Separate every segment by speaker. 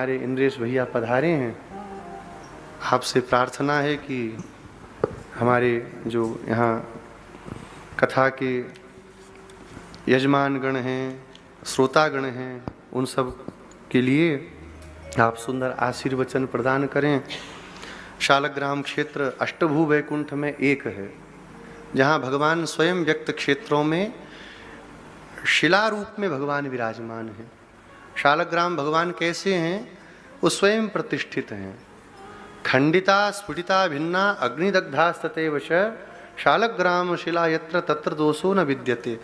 Speaker 1: हमारे इंद्रेश भैया पधारे हैं। आपसे प्रार्थना है कि हमारे जो यहाँ कथा के यजमानगण हैं, श्रोतागण हैं, उन सब के लिए आप सुंदर आशीर्वचन प्रदान करें। शालग्राम क्षेत्र अष्टभू वैकुंठ में एक है, जहाँ भगवान स्वयं व्यक्त क्षेत्रों में शिला रूप में भगवान विराजमान हैं। शालग्राम भगवान कैसे हैं? वो स्वयं प्रतिष्ठित हैं। खंडिता स्फुटिता भिन्ना अग्निदग्धास्ततेव च शालग्राम शिला यत्र तत्र दोषो न विद्यते।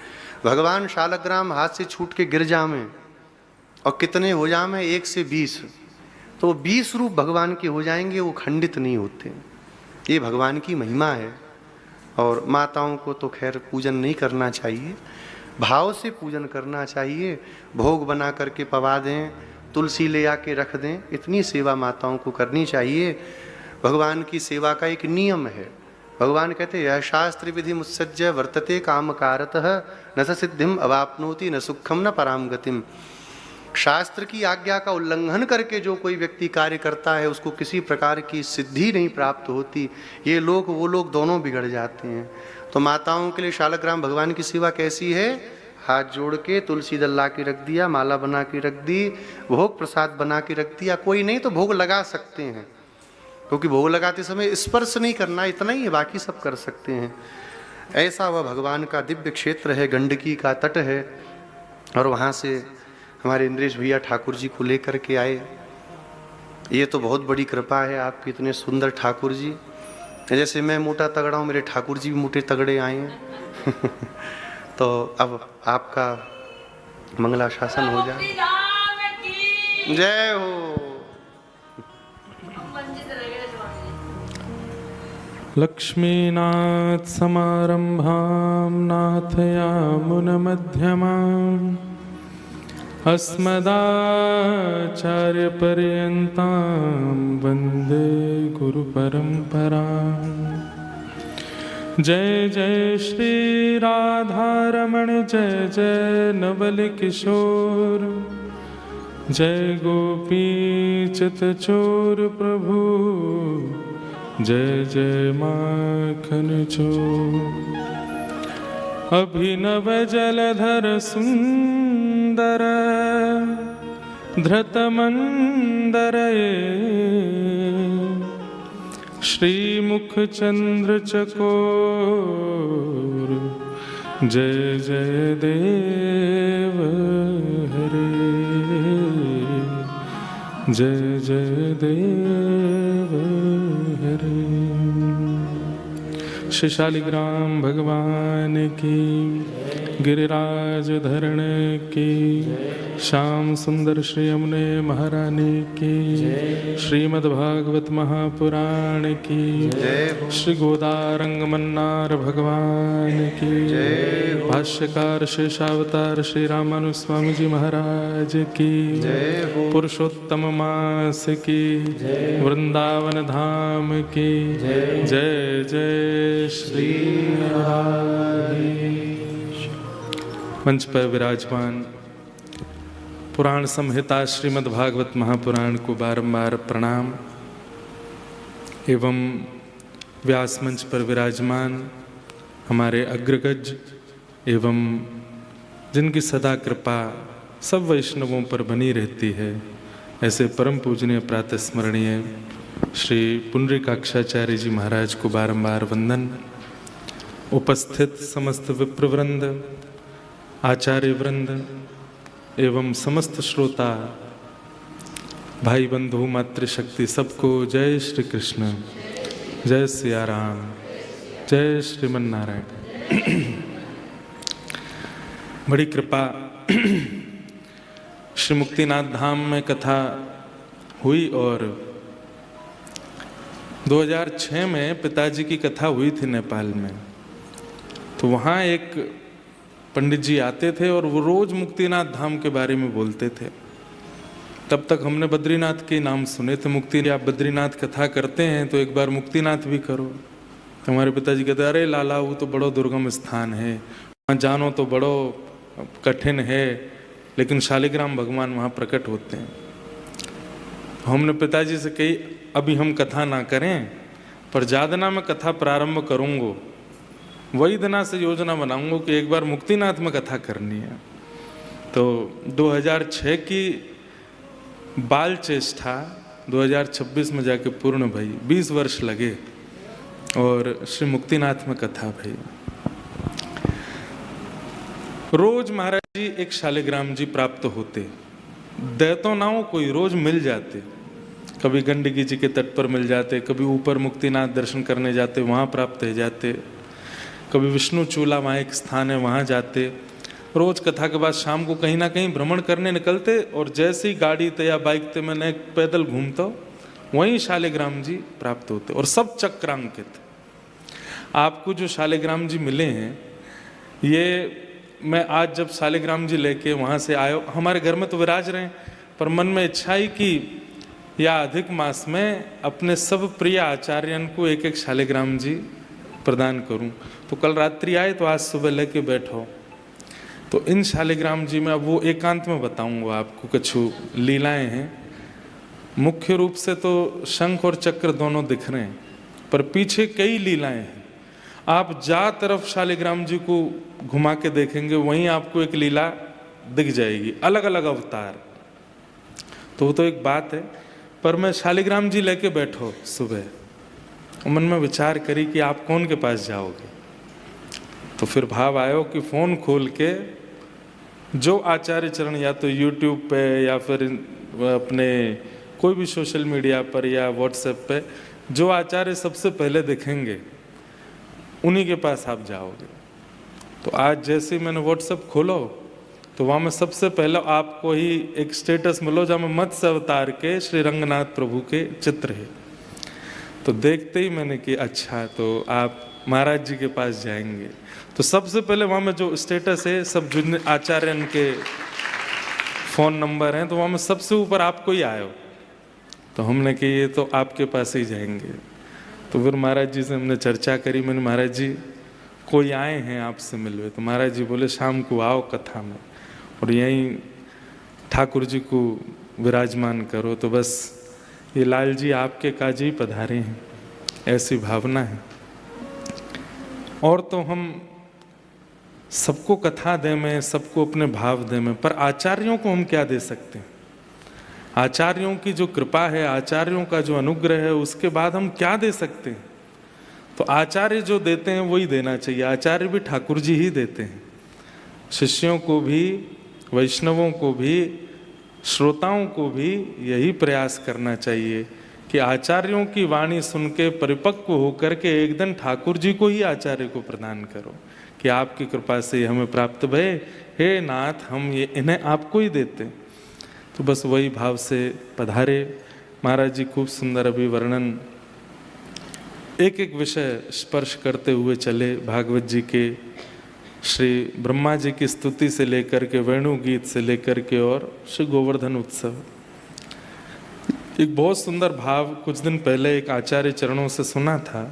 Speaker 1: भगवान शालग्राम हाथ से छूट के गिर जामें और कितने हो जामें 1 से 20, तो 20 रूप भगवान के हो जाएंगे, वो खंडित नहीं होते। ये भगवान की महिमा है। और माताओं को तो खैर पूजन नहीं करना चाहिए, भाव से पूजन करना चाहिए। भोग बना करके पवा दें, तुलसी ले आके रख दें, इतनी सेवा माताओं को करनी चाहिए। भगवान की सेवा का एक नियम है। भगवान कहते हैं यह शास्त्र विधि मुत्सज्य वर्तते काम कारतः न स सिद्धिम अवाप्नोति न सुखम न पराम गतिम। शास्त्र की आज्ञा का उल्लंघन करके जो कोई व्यक्ति कार्य करता है उसको किसी प्रकार की सिद्धि नहीं प्राप्त होती। ये लोग वो लोग दोनों बिगड़ जाते हैं। तो माताओं के लिए शालग्राम भगवान की सेवा कैसी है? हाथ जोड़ के तुलसी दल ला के रख दिया, माला बना के रख दी, भोग प्रसाद बना के रख दिया। कोई नहीं तो भोग लगा सकते हैं, क्योंकि भोग लगाते समय स्पर्श नहीं करना, इतना ही है, बाकी सब कर सकते हैं। ऐसा वह भगवान का दिव्य क्षेत्र है, गंडकी का तट है। और वहाँ से हमारे इंद्रेश भैया ठाकुर जी को लेकर के आए। ये तो बहुत बड़ी कृपा है आपकी, इतने सुंदर ठाकुर जी। जैसे मैं मोटा तगड़ा हूँ, मेरे ठाकुर जी भी मोटे तगड़े आए हैं। तो अब आपका मंगलाशासन हो जाए। जय हो।
Speaker 2: लक्ष्मीनाथ समारंभां नाथयामुनमध्यमाम् अस्मदाचार्यपर्यन्तां वन्दे गुरुपरम्पराम्। जय जय श्री राधारमण, जय जय नवल किशोर, जय गोपी चितचोर प्रभु, जय जय माखन चोर। अभिनव जलधर सुंदर धृतमंदर श्रीमुख चंद्र चकोर, जय जय देव हरे, जय जय देव हरे। श्री शालिग्राम भगवान की, गिरिराज धरण की, श्याम सुंदर श्री यमुने महारानी की, श्रीमद्भागवत महापुराण की, श्री गोदारंग मन्नार भगवान की, भाष्यकार शेषावतार श्री रामानु स्वामी जी महाराज की, पुरुषोत्तम मास की, वृंदावन धाम की, जय जय श्री राधे। मंच पर विराजमान पुराण संहिता श्रीमद् भागवत महापुराण को बारंबार प्रणाम एवं व्यास मंच पर विराजमान हमारे अग्रगज एवं जिनकी सदा कृपा सब वैष्णवों पर बनी रहती है, ऐसे परम पूजनीय प्रातः स्मरणीय श्री पुंडरीकाक्षाचार्य जी महाराज को बारंबार वंदन। उपस्थित समस्त विप्रवृंद, आचार्य वृंद एवं समस्त श्रोता भाई बंधु मातृशक्ति सबको जय श्री कृष्ण, जय सिया राम, जय श्रीमन नारायण। बड़ी कृपा श्री मुक्तिनाथ धाम में कथा हुई और 2006 में पिताजी की कथा हुई थी नेपाल में। तो वहाँ एक पंडित जी आते थे और वो रोज मुक्तिनाथ धाम के बारे में बोलते थे। तब तक हमने बद्रीनाथ के नाम सुने थे। मुक्ति, आप बद्रीनाथ कथा करते हैं तो एक बार मुक्तिनाथ भी करो। तो हमारे पिताजी कहते अरे लाला वो तो बड़ो दुर्गम स्थान है, वहाँ जानो तो बड़ो कठिन है, लेकिन शालिग्राम भगवान वहाँ प्रकट होते हैं। तो हमने पिताजी से कही अभी हम कथा ना करें, पर जादना में कथा प्रारंभ करूँगा, वही दिना से योजना बनाऊंगा कि एक बार मुक्तिनाथ में कथा करनी है। तो 2006 की बाल चेष्टा 2026 में जाके पूर्ण भई, 20 वर्ष लगे और श्री मुक्तिनाथ में कथा भई। रोज महाराज जी एक शालिग्राम जी प्राप्त होते, दैतो नाओ कोई रोज मिल जाते, कभी गंडकी जी के तट पर मिल जाते, कभी ऊपर मुक्तिनाथ दर्शन करने जाते, वहाँ प्राप्त हो जाते, कभी विष्णु चूला वहाँ एक स्थान है वहाँ जाते। रोज कथा के बाद शाम को कहीं ना कहीं भ्रमण करने निकलते और जैसे ही गाड़ी ते या बाइक ते मैंने पैदल घूमता वहीं शालिग्राम जी प्राप्त होते और सब चक्रांकित। आपको जो शालिग्राम जी मिले हैं, ये मैं आज जब शालिग्राम जी लेके वहाँ से आयो, हमारे घर में तो विराज रहे हैं, पर मन में इच्छा ही कि या अधिक मास में अपने सब प्रिय आचार्यन को एक एक शालिग्राम जी प्रदान करूं। तो कल रात्रि आए तो आज सुबह लेके बैठो। तो इन शालिग्राम जी में अब वो एकांत में बताऊंगा आपको, कुछ लीलाएं हैं। मुख्य रूप से तो शंख और चक्र दोनों दिख रहे हैं, पर पीछे कई लीलाएं हैं। आप जा तरफ शालिग्राम जी को घुमा के देखेंगे वहीं आपको एक लीला दिख जाएगी, अलग अलग अवतार। तो वो तो एक बात है, पर मैं शालिग्राम जी लेके बैठो सुबह, मन में विचार करी कि आप कौन के पास जाओगे। तो फिर भाव आयो कि फ़ोन खोल के जो आचार्य चरण या तो यूट्यूब पे या फिर अपने कोई भी सोशल मीडिया पर या व्हाट्सएप पे जो आचार्य सबसे पहले दिखेंगे उन्हीं के पास आप जाओगे। तो आज जैसे ही मैंने व्हाट्सएप खोलो तो वहाँ में सबसे पहले आपको ही एक स्टेटस मिलो जहाँ में मत्स्य अवतार के श्री रंगनाथ प्रभु के चित्र है। तो देखते ही मैंने कि अच्छा, तो आप महाराज जी के पास जाएंगे। तो सबसे पहले वहाँ में जो स्टेटस है सब जो आचार्य के फ़ोन नंबर हैं, तो वहाँ में सबसे ऊपर आपको ही आयो। तो हमने कि ये तो आपके पास ही जाएंगे। तो फिर महाराज जी से हमने चर्चा करी, मैंने महाराज जी कोई आए हैं आपसे मिलवे। तो महाराज जी बोले शाम को आओ कथा में और यहीं ठाकुर जी को विराजमान करो। तो बस ये लाल जी आपके काज ही पधारे हैं, ऐसी भावना है। और तो हम सबको कथा दे में, सबको अपने भाव दे में, पर आचार्यों को हम क्या दे सकते हैं? आचार्यों की जो कृपा है, आचार्यों का जो अनुग्रह है, उसके बाद हम क्या दे सकते हैं? तो आचार्य जो देते हैं वही देना चाहिए। आचार्य भी ठाकुर जी ही देते हैं। शिष्यों को भी, वैष्णवों को भी, श्रोताओं को भी यही प्रयास करना चाहिए कि आचार्यों की वाणी सुन के परिपक्व होकर के एक दिन ठाकुर जी को ही आचार्य को प्रदान करो कि आपकी कृपा से हमें प्राप्त भय, हे नाथ हम ये इन्हें आपको ही देते। तो बस वही भाव से पधारे महाराज जी। खूब सुंदर अभी वर्णन, एक एक विषय स्पर्श करते हुए चले। भागवत जी के श्री ब्रह्मा जी की स्तुति से लेकर के वेणु गीत से लेकर के और श्री गोवर्धन उत्सव। एक बहुत सुंदर भाव कुछ दिन पहले एक आचार्य चरणों से सुना था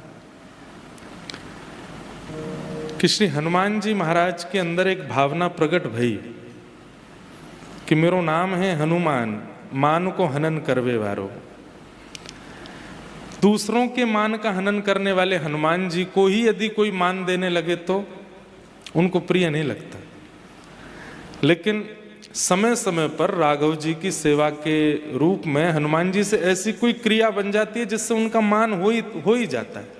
Speaker 2: कि श्री हनुमान जी महाराज के अंदर एक भावना प्रकट भई कि मेरो नाम है हनुमान, मान को हनन करवे वारो। दूसरों के मान का हनन करने वाले हनुमान जी को ही यदि कोई मान देने लगे तो उनको प्रिय नहीं लगता। लेकिन समय समय पर राघव जी की सेवा के रूप में हनुमान जी से ऐसी कोई क्रिया बन जाती है जिससे उनका मान हो ही जाता है।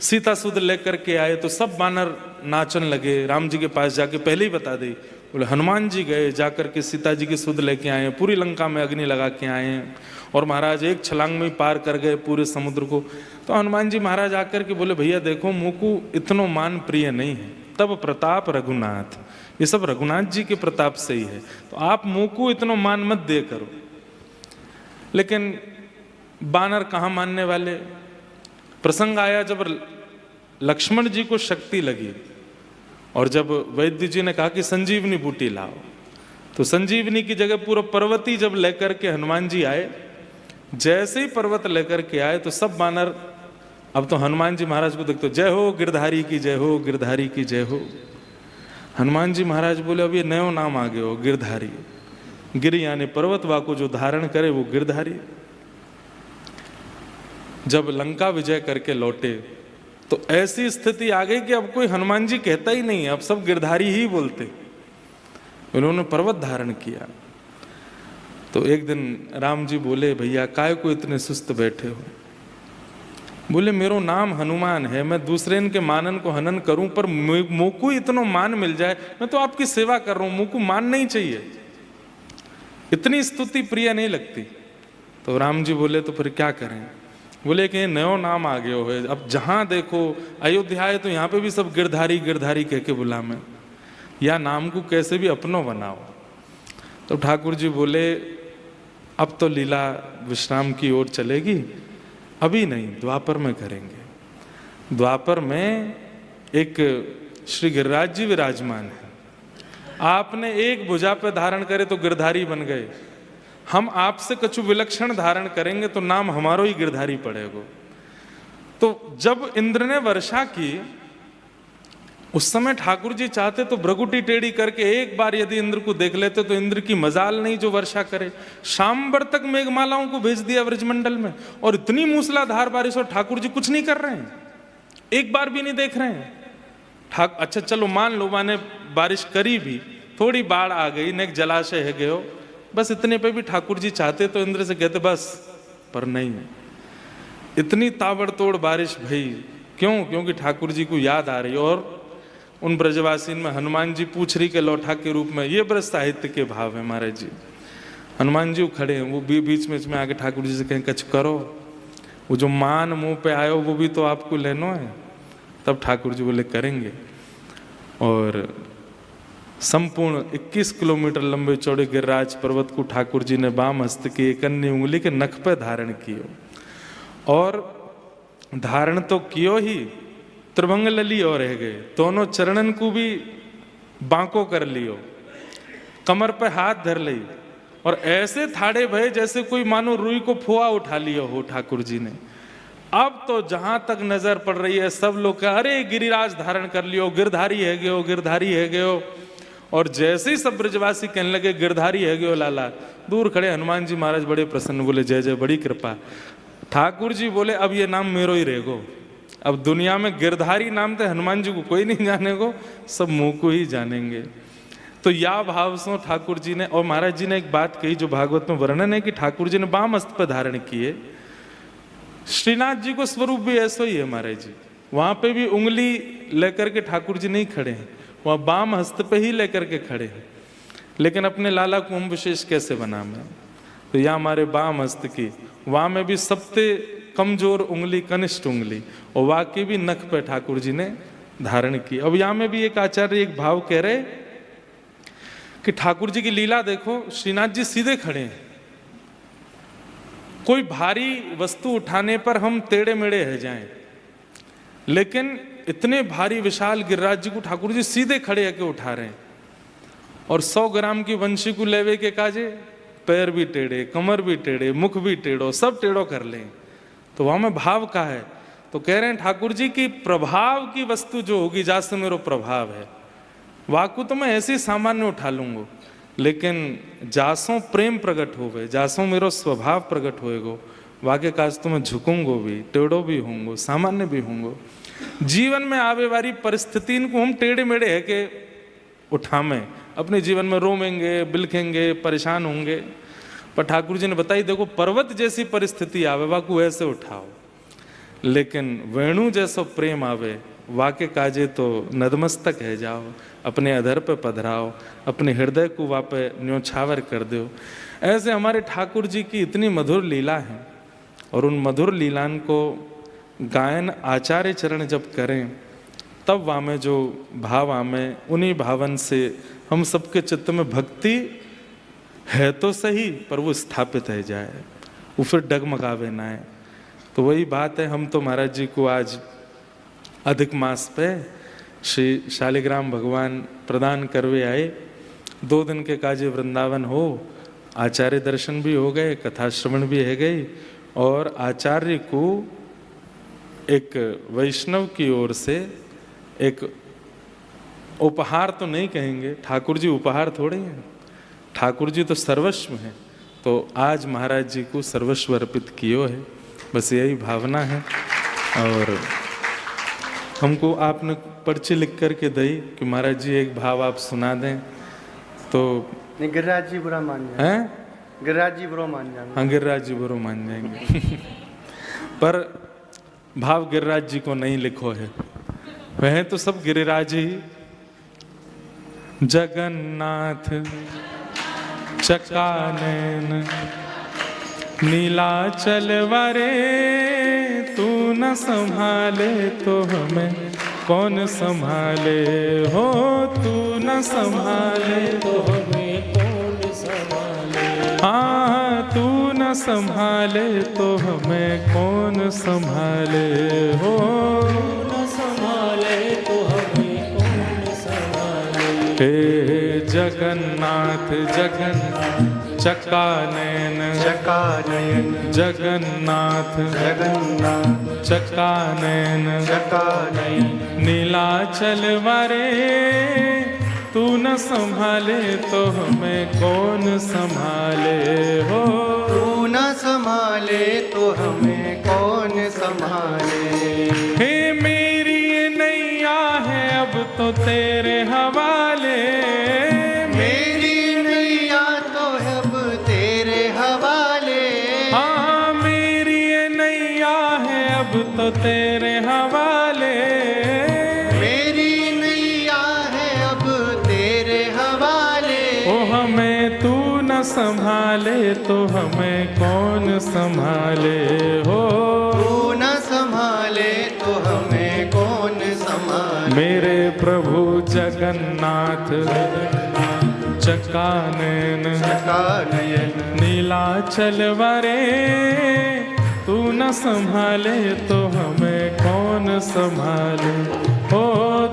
Speaker 2: सीता सुध लेकर के आए तो सब वानर नाचन लगे। राम जी के पास जाके पहले ही बता दी, बोले हनुमान जी गए जाकर के सीता जी की सुध लेके आए, पूरी लंका में अग्नि लगा के आए हैं और महाराज एक छलांग में पार कर गए पूरे समुद्र को। तो हनुमान जी महाराज आकर के बोले भैया देखो मुझको इतना मान प्रिय नहीं है, तब प्रताप रघुनाथ, ये सब रघुनाथ जी के प्रताप से ही है, तो आप मुझको इतना मान मत दे करो। लेकिन बानर कहाँ मानने वाले। प्रसंग आया जब लक्ष्मण जी को शक्ति लगी और जब वैद्य जी ने कहा कि संजीवनी बूटी लाओ, तो संजीवनी की जगह पूरा पर्वत ही जब लेकर के हनुमान जी आए, जैसे ही पर्वत लेकर के आए तो सब बानर अब तो हनुमान जी महाराज को देखते, जय हो गिरधारी की जय हो, गिरधारी की जय हो। हनुमान जी महाराज बोले अब ये नयो नाम आ गया हो गिरधारी। गिर यानी पर्वत, वाको जो धारण करे वो गिरधारी। जब लंका विजय करके लौटे तो ऐसी स्थिति आ गई कि अब कोई हनुमान जी कहता ही नहीं है, अब सब गिरधारी ही बोलते। उन्होंने पर्वत धारण किया। तो एक दिन राम जी बोले, भैया काय को इतने सुस्त बैठे हो? बोले, मेरो नाम हनुमान है, मैं दूसरे इनके मानन को हनन करूं, पर मोको इतना मान मिल जाए, मैं तो आपकी सेवा कर रहा हूं, मोको मान नहीं चाहिए, इतनी स्तुति प्रिय नहीं लगती। तो राम जी बोले, तो फिर क्या करें? बोले कि नयो नाम आ गयो है, अब जहां देखो अयोध्या है तो यहाँ पे भी सब गिरधारी गिरधारी कह के बुला में, या नाम को कैसे भी अपनो बनाओ। तो ठाकुर जी बोले, अब तो लीला विश्राम की ओर चलेगी, अभी नहीं, द्वापर में करेंगे। द्वापर में एक श्री गिरिराज जी विराजमान है, आपने एक भुजा पे धारण करे तो गिरधारी बन गए, हम आपसे कछु विलक्षण धारण करेंगे तो नाम हमारो ही गिरधारी पड़ेगा। तो जब इंद्र ने वर्षा की, उस समय ठाकुर जी चाहते तो भ्रगुटी टेढ़ी करके एक बार यदि इंद्र को देख लेते तो इंद्र की मजाल नहीं जो वर्षा करे। शामबर तक मेघमालाओं को भेज दिया ब्रजमंडल में, और इतनी मूसलाधार बारिश, और ठाकुर जी कुछ नहीं कर रहे हैं, एक बार भी नहीं देख रहे हैं। अच्छा चलो मान लो माने बारिश करी भी, थोड़ी बाढ़ आ गई, नेक जलाशय है गयो, बस इतने पे भी ठाकुर जी चाहते तो इंद्र से कहते बस, पर नहीं, इतनी ताबड़तोड़ बारिश भई। क्यों? क्योंकि ठाकुर जी को याद आ रही, और उन ब्रजवासीन में हनुमान जी पूछ रही के लौठा के रूप में, ये ब्रज साहित्य के भाव है महाराज जी। हनुमान जी खड़े हैं, वो बीच में आके ठाकुर जी से कहें कछ करो, वो जो मान मुंह पे आयो वो भी तो आपको लेनो है। तब ठाकुर जी बोले करेंगे, और संपूर्ण 21 किलोमीटर लंबे चौड़े गिरिराज पर्वत को ठाकुर जी ने बाम हस्त की एक अन्य उंगली के नख पे धारण कियो, और धारण तो कियो ही, त्रिभंग लली और रह गए, दोनों चरणन को भी बांको कर लियो, कमर पे हाथ धर ली, और ऐसे थाड़े भय जैसे कोई मानो रुई को फुआ उठा लियो हो ठाकुर जी ने। अब तो जहां तक नजर पड़ रही है सब लोग कह, अरे गिरिराज धारण कर लियो, गिरधारी है गयो, गिरधारी है गयो। और जैसे ही सब ब्रजवासी कहने लगे गिरधारी है गयो लाला, दूर खड़े हनुमान जी महाराज बड़े प्रसन्न, बोले जय जय, बड़ी कृपा। ठाकुर जी बोले अब ये नाम मेरो ही रहेगो, अब दुनिया में गिरधारी नाम तो हनुमान जी को कोई नहीं जानेगो, सब मुंह को ही जानेंगे। तो या भाव से ठाकुर जी ने, और महाराज जी ने एक बात कही जो भागवत में वर्णन है कि ठाकुर जी ने बाम हस्त पर धारण किए। श्रीनाथ जी को स्वरूप भी ऐसा ही है महाराज जी, वहां पे भी उंगली लेकर के ठाकुर जी नहीं खड़े हैं, वहां बाम हस्त पे ही लेकर के खड़े हैं। लेकिन अपने लाला को हम विशेष कैसे बना में, तो यहाँ हमारे बाम हस्त की, वहां में भी सबसे कमजोर उंगली कनिष्ठ उंगली, और वाकई भी नख पे ठाकुर जी ने धारण की। अब यहाँ में भी एक आचार्य एक भाव कह रहे कि ठाकुर जी की लीला देखो, श्रीनाथ जी सीधे खड़े हैं, कोई भारी वस्तु उठाने पर हम टेढ़े मेढ़े रह जाएं, लेकिन इतने भारी विशाल गिरिराज जी को ठाकुर जी सीधे खड़े होकर उठा रहे हैं। और 100 ग्राम की वंशी को लेवे के काजे, पैर भी टेढ़े, कमर भी टेढ़े, मुख भी टेढ़ो, सब टेढ़ो कर लें। तो वहां में भाव का है, तो कह रहे हैं ठाकुर जी की प्रभाव की वस्तु जो होगी, जासे मेरो प्रभाव है, वाकू तो मैं ऐसे ही सामान्य उठा लूंगा, लेकिन जासों प्रेम प्रकट होवे, जासों मेरो स्वभाव प्रकट होएगो, वाके काज तो मैं झुकूंगो भी, टेढ़ो भी होंगो, सामान्य भी होंगो। जीवन में आवे वाली परिस्थिति को हम टेढ़े मेढ़े है के उठामें, अपने जीवन में रोमेंगे, बिलखेंगे, परेशान होंगे, पर ठाकुर जी ने बताई देखो पर्वत जैसी परिस्थिति आवे वाकू ऐसे उठाओ, लेकिन वेणु जैसो प्रेम आवे वाके काजे तो नतमस्तक है जाओ, अपने अधर पे पधराओ, अपने हृदय को वापे न्योछावर कर दो। ऐसे हमारे ठाकुर जी की इतनी मधुर लीला है, और उन मधुर लीलान को गायन आचार्य चरण जब करें तब वामे जो भाव आमे, उन्हीं भावन से हम सबके चित्त में भक्ति है तो सही, पर वो स्थापित है जाए, वो फिर डगमगावे ना है। तो वही बात है, हम तो महाराज जी को आज अधिक मास पे श्री शालिग्राम भगवान प्रदान करवे आए, 2 दिन के काजे वृंदावन हो, आचार्य दर्शन भी हो गए, कथा श्रवण भी है गई, और आचार्य को एक वैष्णव की ओर से एक उपहार तो नहीं कहेंगे, ठाकुर जी उपहार थोड़े हैं, ठाकुर जी तो सर्वस्व हैं, तो आज महाराज जी को सर्वस्व अर्पित कियो है, बस यही भावना है। और हमको आपने पर्ची लिख करके दी कि महाराज जी एक भाव आप सुना दें, तो
Speaker 1: नहीं गिरिराज जी बुरा मान जाएंगे।
Speaker 2: हैं?
Speaker 1: गिरिराज जी बुरा मान जाएंगे।
Speaker 2: हाँ, गिरिराज जी बुरा मान जाएंगे। पर भाव गिरिराज जी को नहीं लिखो है, वह तो सब गिरिराज ही। जगन्नाथ चकानन नीलाचल वरे, तू न संभाले तो हमें कौन संभाले हो, तू न संभाले तो हमें कौन संभाले। हाँ, तू न संभाले तो हमें कौन संभाले हो, न संभाले तो हमें कौन संभाले। हे जगन्नाथ जगन्नाथ चकानयन
Speaker 1: चकानयन
Speaker 2: जगन्नाथ
Speaker 1: जगन्नाथ
Speaker 2: चकानयन
Speaker 1: चकानयन
Speaker 2: नीलाचल वरे, तू न संभाले तो हमें कौन संभाले हो,
Speaker 1: तू न संभाले तो हमें कौन संभाले।
Speaker 2: हे मेरी ये नैया है अब तो तेरे हवाले,
Speaker 1: मेरी नैया तो है अब तेरे हवाले।
Speaker 2: हाँ, मेरी ये नैया है अब तो तेरे हवाले,
Speaker 1: मेरी नैया है अब तेरे हवाले।
Speaker 2: ओ हमें तू न संभाले तो हमें कौन संभाले हो,
Speaker 1: तू न संभाले तो हमें कौन संभाले।
Speaker 2: मेरे प्रभु जगन्नाथ चकानयन
Speaker 1: चकानयन
Speaker 2: नीलाचल वरे, तू न संभाले तो हमें कौन संभाले हो,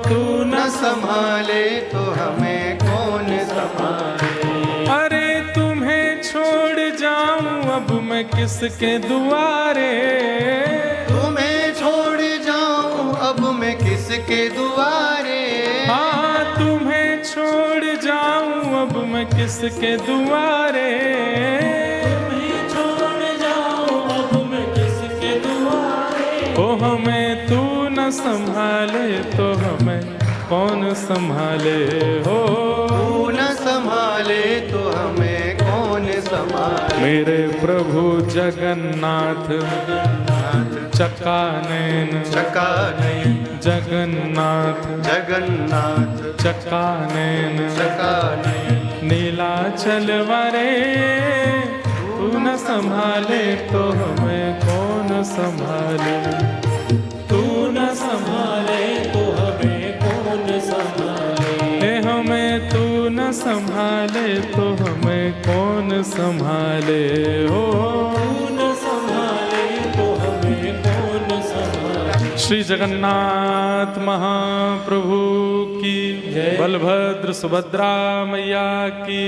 Speaker 2: तू
Speaker 1: न संभाले तो हमें कौन संभाले।
Speaker 2: अरे तुम्हें छोड़ जाऊं अब मैं किसके दुआरे,
Speaker 1: तुम्हें छोड़ जाऊं अब मैं किसके दुआरे।
Speaker 2: हाँ, तुम्हें छोड़ जाऊं अब मैं किसके दुआरे, तुम्हें छोड़ जाऊं अब मैं किसके दुआरे। ओ हमें तू न संभाले तो हमें कौन संभाले हो,
Speaker 1: तू न संभाले तो हमें कौन संभाले।
Speaker 2: मेरे प्रभु जगन्नाथ चकानयन
Speaker 1: चकानयन
Speaker 2: जगन्नाथ
Speaker 1: जगन्नाथ
Speaker 2: चकानयन
Speaker 1: चकानयन
Speaker 2: नीलाचल वरे, तू न संभाले तो हमें कौन संभाले, तू न संभाले तो हमें कौन संभाले। हमें तू न संभाले तो हमें कौन संभाले हो, तू न संभाले तो हमें कौन संभाले। श्री जगन्नाथ महाप्रभु की बलभद्र सुभद्रा मैया की,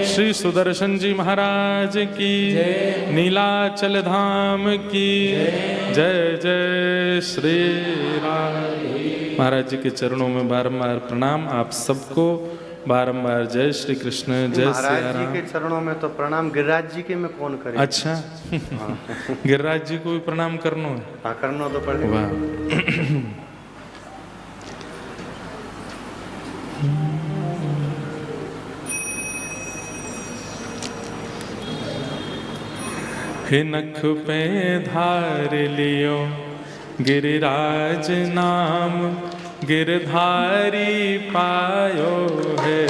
Speaker 2: श्री सुदर्शन जी महाराज की, नीलाचल धाम की जय जय श्री राम। महाराज जी के चरणों में बारंबार प्रणाम। आप सबको बारंबार जय श्री कृष्ण, जय
Speaker 1: महाराज
Speaker 2: सिया
Speaker 1: जी
Speaker 2: राम।
Speaker 1: के चरणों में तो प्रणाम, गिरिराज जी के में कौन करे।
Speaker 2: अच्छा, गिरिराज जी को भी प्रणाम करना है।
Speaker 1: हाँ, करना तो पड़ेगा।
Speaker 2: वाह। हे नख पे धार लियो गिरिराज नाम, गिरधारी पायो है।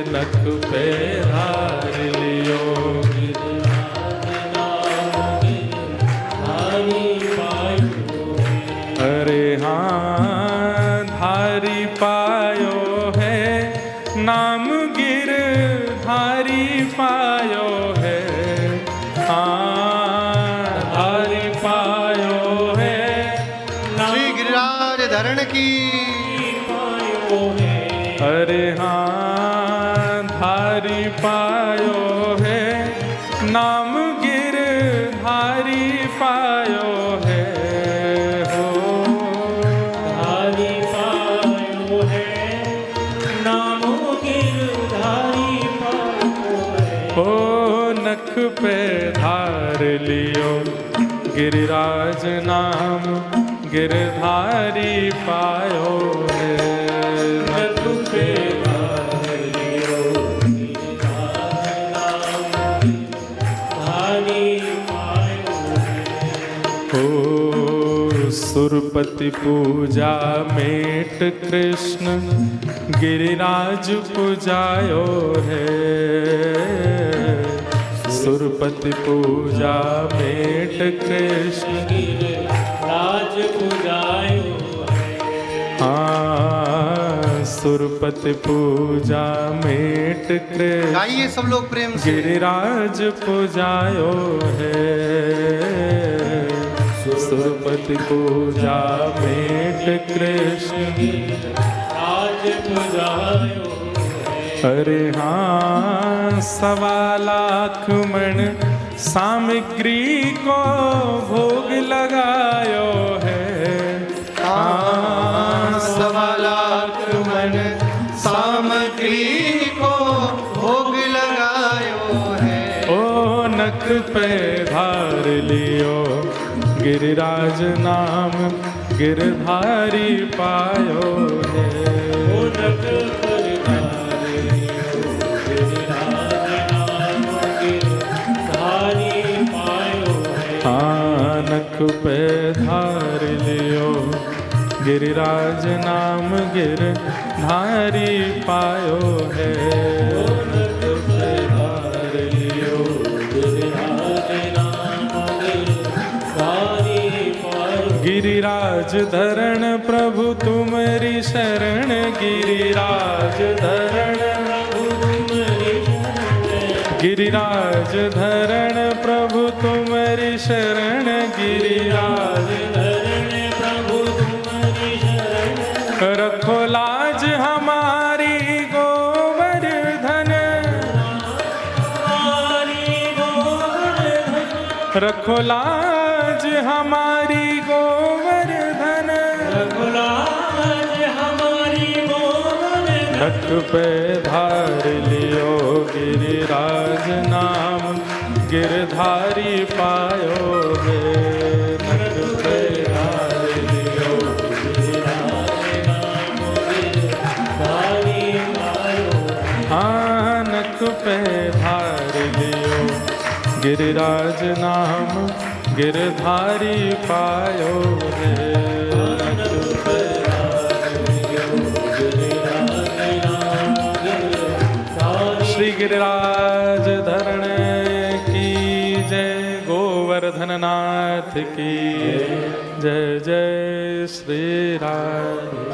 Speaker 2: नख पे धार लियो गिरिराज नाम, गिरधारी पायो है। अरे हाँ, धारी पायो है, नाम गिरधारी पायो है। धारी पायो है,
Speaker 1: श्री गिरिराज धरण की।
Speaker 2: अरे हाँ, धारी पायो है, नाम गिरधारी पायो है हो। धारी पायो है, नाम गिरधारी पायो। नख पे धार लियो गिरिराज नाम गिरधारी पायो है। नख पे धार लियो गिरिराज नाम गिरधारी पायो है। ओ सुरपति पूजा मेट कृष्ण गिरिराज पुजायो है। सुरपति पूजा मेट कृष्ण गिरिराज पुजायो है। हाँ सुरपति पूजा मेट कृष्ण
Speaker 1: गाइए सब लोग प्रेम से।
Speaker 2: गिरिराज पुजायो है। सुरपति पूजा मेट कृष्ण गिरिराज पुजायो। अरे हाँ 1.25 लाख मण सामग्री को भोग लगायो है।
Speaker 1: हाँ 1.25 लाख मन सामग्री को भोग लगायो है।
Speaker 2: ओ नख पे धार लियो गिरिराज नाम गिरधारी पायो है। ओ नख पे धार लियो गिरिराज नाम गिरधारी पायो है। हाँ नख पे धार लियो गिरिराज नाम गिरधारी पायो है। ओ नख पे धार लियो गिरिराज नाम गिरधारी पायो। गिरिराज धरण प्रभु तुम्हारी शरण गिरिराज धरण प्रभु तुम्हारी शरण। गिरिराज धरण प्रभु तुम्हारी शरण गिरिराज धरण प्रभु तुम्हारी शरण। रखो लाज हमारी गोवर्धन रखो लाज हमारी गोवर्धन। रखो लाज हमारी गोवर्धन। नख पे धार लियो गिरिराज नाम गिरधारी पायो है। नख पे धार लियो गिरिराज नाम गिरधारी पायो। हाँ नख पे धार लियो गिरिराज नाम गिरधारी पायो रे। नख पे धार लियो गिरिराज नाम गिरधारी। श्री गिरिराज धरण की जय। गोवर्धन नाथ की जय। जय श्री राम।